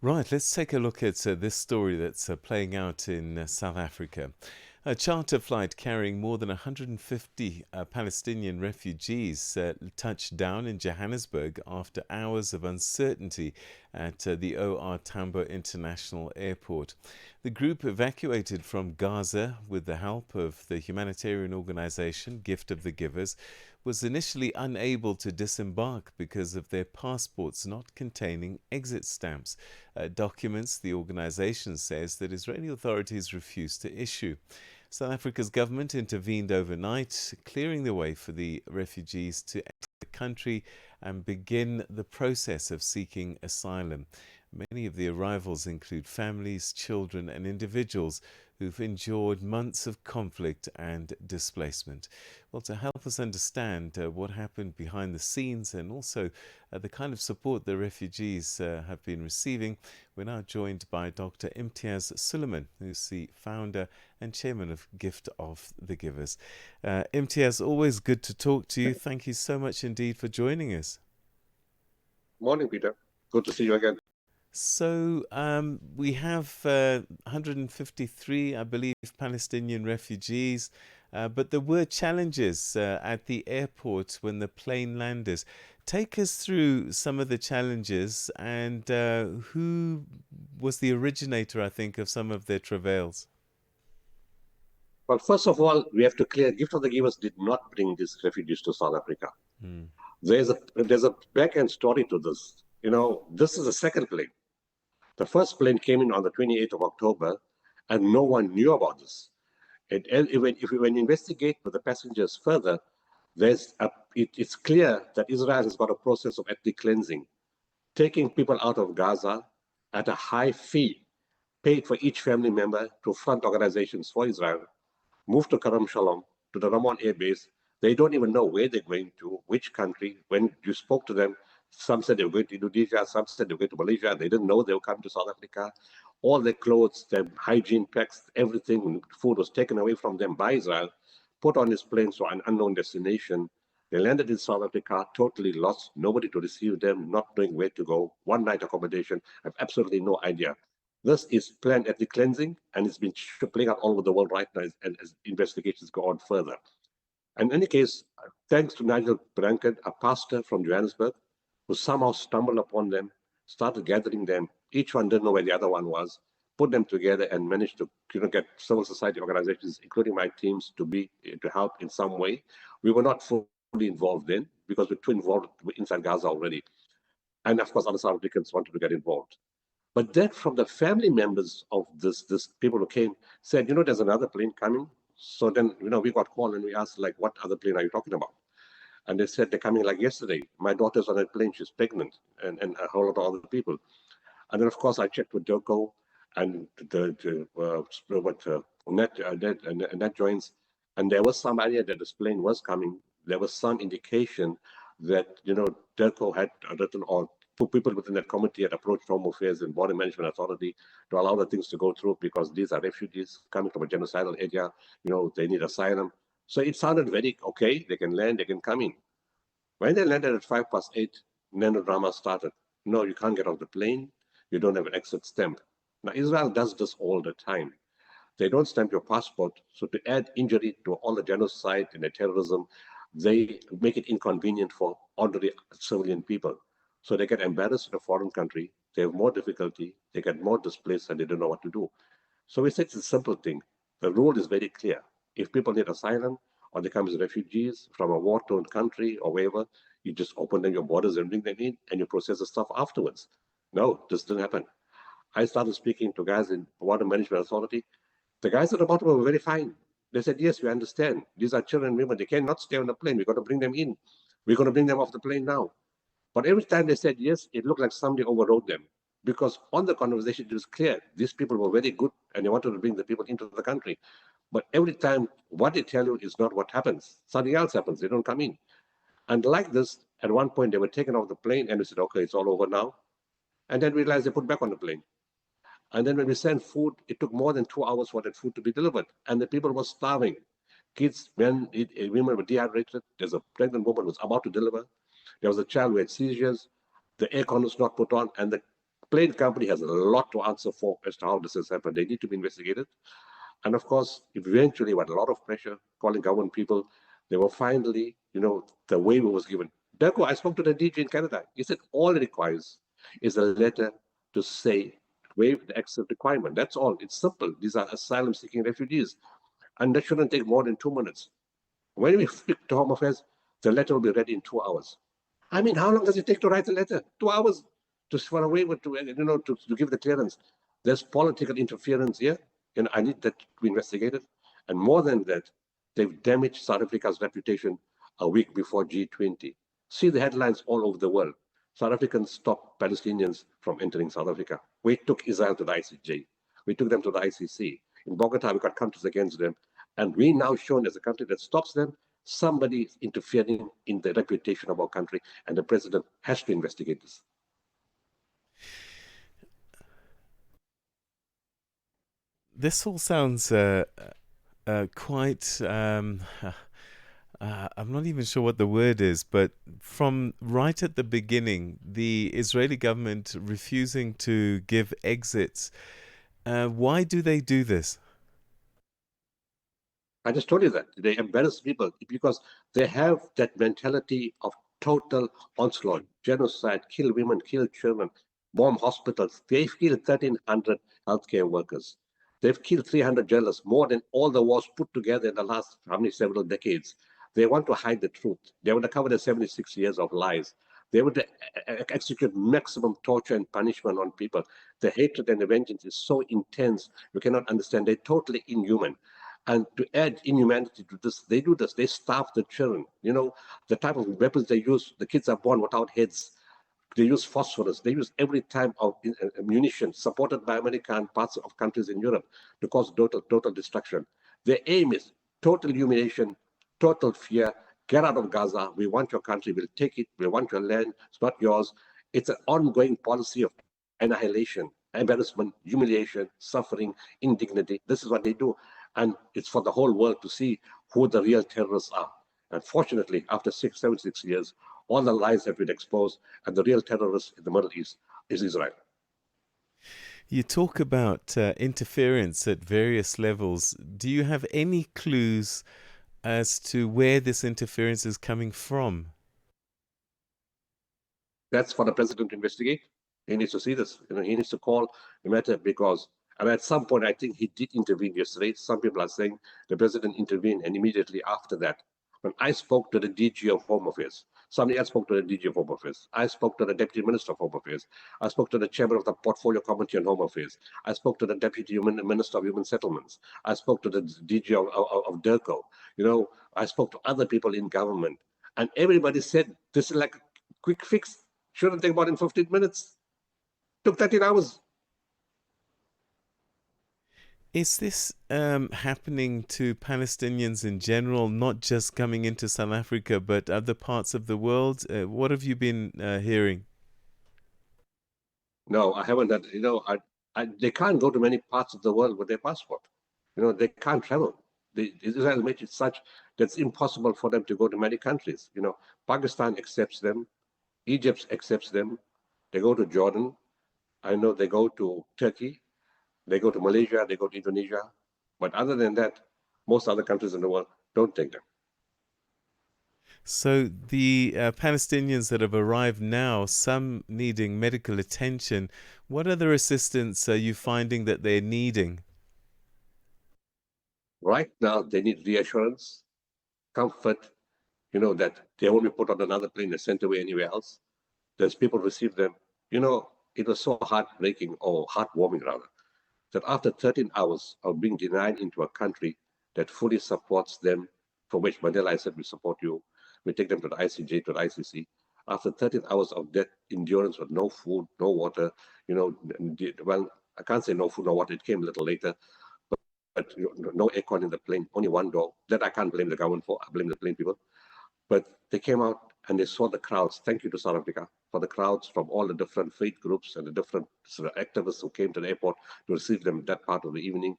Right, let's take a look at this story that's playing out in South Africa. A charter flight carrying more than 150 Palestinian refugees touched down in Johannesburg after hours of uncertainty at the OR Tambo International Airport. The group evacuated from Gaza with the help of the humanitarian organization Gift of the Givers was initially unable to disembark because of their passports not containing exit stamps, documents the organization says that Israeli authorities refused to issue. South Africa's government intervened overnight, clearing the way for the refugees to enter the country and begin the process of seeking asylum. Many of the arrivals include families, children, and individuals who've endured months of conflict and displacement. Well, to help us understand what happened behind the scenes and also the kind of support the refugees have been receiving, we're now joined by Dr Imtiaz Sooliman, who's the founder and chairman of Gift of the Givers. Imtiaz, always good to talk to you. Thank you so much indeed for joining us. Morning, Peter. Good to see you again. So we have 153, I believe, Palestinian refugees, but there were challenges at the airport when the plane landed. Take us through some of the challenges and who was the originator, I think, of some of their travails. Well, first of all, we have to clear Gift of the Givers did not bring these refugees to South Africa. Mm. There's a back end story to this. This is the second plane. The first plane came in on the 28th of October, and no one knew about this. When you investigate with the passengers further, it's clear that Israel has got a process of ethnic cleansing, taking people out of Gaza at a high fee paid for each family member to front organizations for Israel, move to Karam Shalom, to the Ramon Air Base. They don't even know where they're going to, which country. When you spoke to them, some said they were going to Indonesia, some said they were going to Malaysia. They didn't know they were coming to South Africa. All their clothes, their hygiene packs, everything, food was taken away from them by Israel, put on these planes to an unknown destination. They landed in South Africa, totally lost, nobody to receive them, not knowing where to go, one night accommodation. I have absolutely no idea. This is planned ethnic cleansing, and it's been playing out all over the world right now as investigations go on further. In any case, thanks to Nigel Branken, a pastor from Johannesburg, who somehow stumbled upon them, started gathering them. Each one didn't know where the other one was, put them together, and managed to get civil society organizations, including my teams, to help in some way. We were not fully involved then because we're too involved inside Gaza already. And of course, other South Africans wanted to get involved. But then from the family members of this people who came said, there's another plane coming. So then, we got called and we asked, like, what other plane are you talking about? And they said they're coming like yesterday. My daughter's on that plane, she's pregnant, and a whole lot of other people. And then, of course, I checked with Delco and net joins, and there was some idea that this plane was coming. There was some indication that, Delco had written or people within that committee had approached Home Affairs and Border Management Authority to allow the things to go through because these are refugees coming from a genocidal area. They need asylum. So it sounded very okay. They can land, they can come in. When they landed at 8:05, then the drama started. No, you can't get off the plane. You don't have an exit stamp. Now, Israel does this all the time. They don't stamp your passport. So to add injury to all the genocide and the terrorism, they make it inconvenient for ordinary civilian people. So they get embarrassed in a foreign country. They have more difficulty. They get more displaced and they don't know what to do. So we say it's a simple thing. The rule is very clear. If people need asylum or they come as refugees from a war-torn country or wherever, you just open them your borders and bring them in and you process the stuff afterwards. No, this didn't happen. I started speaking to guys in Water Management Authority. The guys at the bottom were very fine. They said, yes, we understand. These are children and women. They cannot stay on the plane. We've got to bring them in. We're going to bring them off the plane now. But every time they said yes, it looked like somebody overrode them. Because on the conversation, it was clear these people were very good and they wanted to bring the people into the country. But every time, what they tell you is not what happens. Something else happens. They don't come in. And like this, at one point, they were taken off the plane and we said, okay, it's all over now. And then we realized they put back on the plane. And then when we sent food, it took more than 2 hours for that food to be delivered. And the people were starving. Kids, men, women were dehydrated. There's a pregnant woman who was about to deliver. There was a child who had seizures. The aircon was not put on, and the plane company has a lot to answer for as to how this has happened. They need to be investigated. And of course, eventually, with a lot of pressure, calling government people, they were finally, the waiver was given. Therefore, I spoke to the DG in Canada. He said all it requires is a letter to say, waive the exit requirement. That's all. It's simple. These are asylum seeking refugees. And that shouldn't take more than 2 minutes. When we speak to Home Affairs, the letter will be ready in 2 hours. I mean, how long does it take to write a letter? 2 hours for a waiver to give the clearance. There's political interference here, and I need that to be investigated. And more than that, they've damaged South Africa's reputation a week before G20. See the headlines all over the world. South Africans stopped Palestinians from entering South Africa. We took Israel to the ICJ. We took them to the ICC. In Bogota, we got countries against them. And we now shown as a country that stops them, somebody is interfering in the reputation of our country, and the president has to investigate this. This all sounds quite. I'm not even sure what the word is, but from right at the beginning, the Israeli government refusing to give exits. Why do they do this? I just told you that they embarrass people because they have that mentality of total onslaught, genocide, kill women, kill children, bomb hospitals. They've killed 1,300 healthcare workers. They've killed 300 journalists, more than all the wars put together in the last several decades. They want to hide the truth. They want to cover the 76 years of lies. They want to execute maximum torture and punishment on people. The hatred and the vengeance is so intense, you cannot understand. They're totally inhuman. And to add inhumanity to this, they do this. They starve the children. The type of weapons they use, the kids are born without heads. They use phosphorus. They use every type of munition supported by America and parts of countries in Europe to cause total destruction. Their aim is total humiliation, total fear. Get out of Gaza. We want your country. We'll take it. We want your land. It's not yours. It's an ongoing policy of annihilation, embarrassment, humiliation, suffering, indignity. This is what they do. And it's for the whole world to see who the real terrorists are. Unfortunately, after 76 years, all the lies have been exposed, and the real terrorist in the Middle East is Israel. You talk about interference at various levels. Do you have any clues as to where this interference is coming from? That's for the president to investigate. He needs to see this. He needs to call the matter because, and at some point, I think he did intervene yesterday. Some people are saying the president intervened, and immediately after that, when I spoke to the DG of Home Affairs, somebody else spoke to the DG of Home Affairs. I spoke to the Deputy Minister of Home Affairs. I spoke to the Chairman of the Portfolio Committee on Home Affairs. I spoke to the Deputy Minister of Human Settlements. I spoke to the DG of DERCO. I spoke to other people in government. And everybody said, this is like a quick fix. Shouldn't take more than 15 minutes. Took 13 hours. Is this happening to Palestinians in general, not just coming into South Africa, but other parts of the world? What have you been hearing? No, I haven't. They can't go to many parts of the world with their passport. They can't travel. Israel made it such that it's impossible for them to go to many countries. Pakistan accepts them. Egypt accepts them. They go to Jordan. I know they go to Turkey. They go to Malaysia, they go to Indonesia. But other than that, most other countries in the world don't take them. So the Palestinians that have arrived now, some needing medical attention, what other assistance are you finding that they're needing? Right now, they need reassurance, comfort, that they won't be put on another plane and sent away anywhere else. There's people receive them. It was so heartbreaking, or heartwarming rather, that after 13 hours of being denied into a country that fully supports them, for which Mandela said, we support you, we take them to the ICJ, to the ICC. After 13 hours of that endurance with no food, no water, well, I can't say no food, no water, it came a little later, but no aircon in the plane, only one door. That I can't blame the government for, I blame the plane people. But they came out and they saw the crowds. Thank you to South Africa for the crowds from all the different faith groups and the different activists who came to the airport to receive them that part of the evening.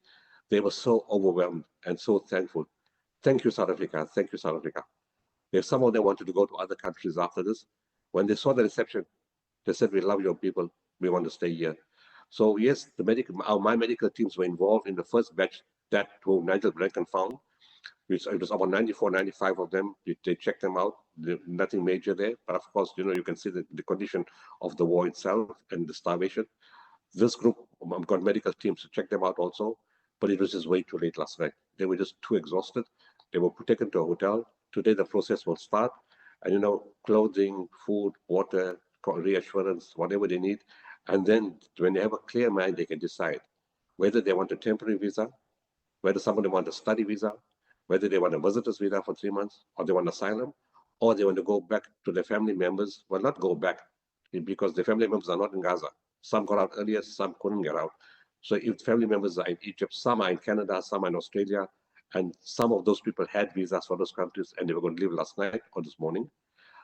They were so overwhelmed and so thankful. Thank you, South Africa. Thank you, South Africa. If some of them wanted to go to other countries after this, when they saw the reception, they said, we love your people. we want to stay here. So yes, my medical teams were involved in the first batch that who Nigel Blanken found. It was about 94, 95 of them. They checked them out. Nothing major there. But of course, you can see the condition of the war itself and the starvation. This group got medical teams to check them out also, but it was just way too late last night. They were just too exhausted. They were taken to a hotel. Today the process will start, and clothing, food, water, reassurance, whatever they need, and then when they have a clear mind, they can decide whether they want a temporary visa, whether somebody wants a study visa, whether they want a visitor's visa for 3 months, or they want asylum, or they want to go back to their family members. Well, not go back, because the family members are not in Gaza. Some got out earlier, some couldn't get out. So if family members are in Egypt, some are in Canada, some are in Australia, and some of those people had visas for those countries and they were going to leave last night or this morning.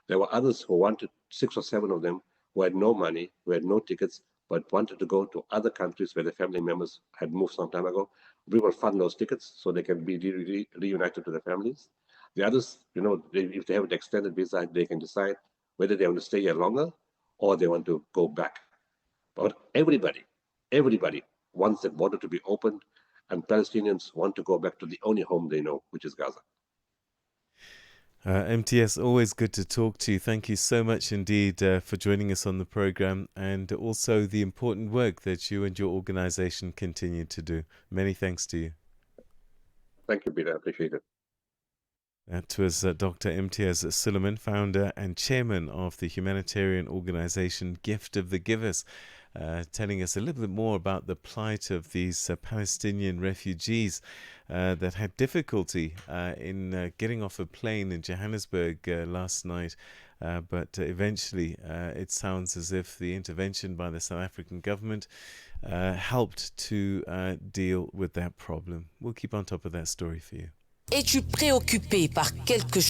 There were others who wanted, 6 or 7 of them, who had no money, who had no tickets, but wanted to go to other countries where their family members had moved some time ago. We will fund those tickets so they can be reunited to their families. The others, if they have an extended visa, they can decide whether they want to stay here longer or they want to go back. But everybody wants the border to be opened, and Palestinians want to go back to the only home they know, which is Gaza. MTS, always good to talk to you. Thank you so much indeed for joining us on the program, and also the important work that you and your organization continue to do. Many thanks to you. Thank you, Peter. I appreciate it. That was Dr. Imtiaz Sooliman, founder and chairman of the humanitarian organization Gift of the Givers, telling us a little bit more about the plight of these Palestinian refugees that had difficulty in getting off a plane in Johannesburg last night. But eventually it sounds as if the intervention by the South African government helped to deal with that problem. We'll keep on top of that story for you. Es-tu préoccupé par quelque chose?